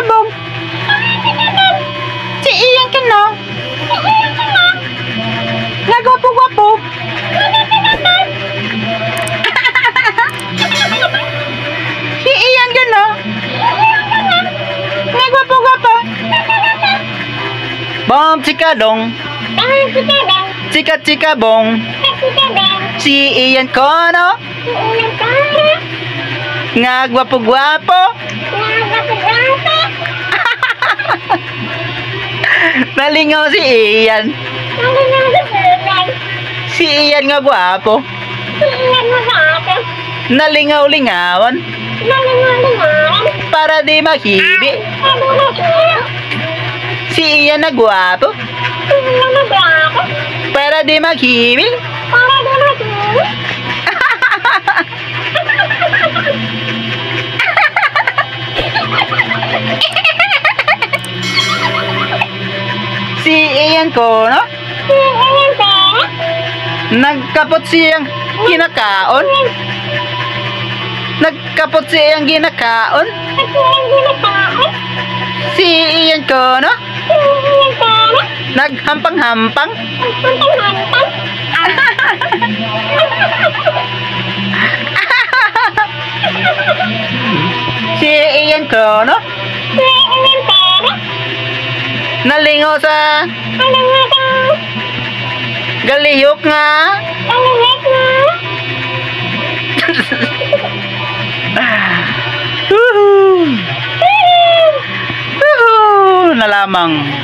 bong. Si Ian ka na. Nagwapo-wapo. Si Ian ka na. Nagwapo-wapo. Bom chika dong. Chika bong. Si Ian ko no. Ngagwapo-gwapo. Nalingaw si Ian. Si Ian nga gwapo. Nalingaw-lingawan. Para di mahibi. Si Ian na gwapo. Para di maghibil. Si Ian ko, no? Nagkapot siyang ginakaon. Nagkapot siyang ginakaon. Si Ian ko, no? Naghampang-hampang. Si Ian ko, no? Nalingaw sa galihok nga. Na lamang.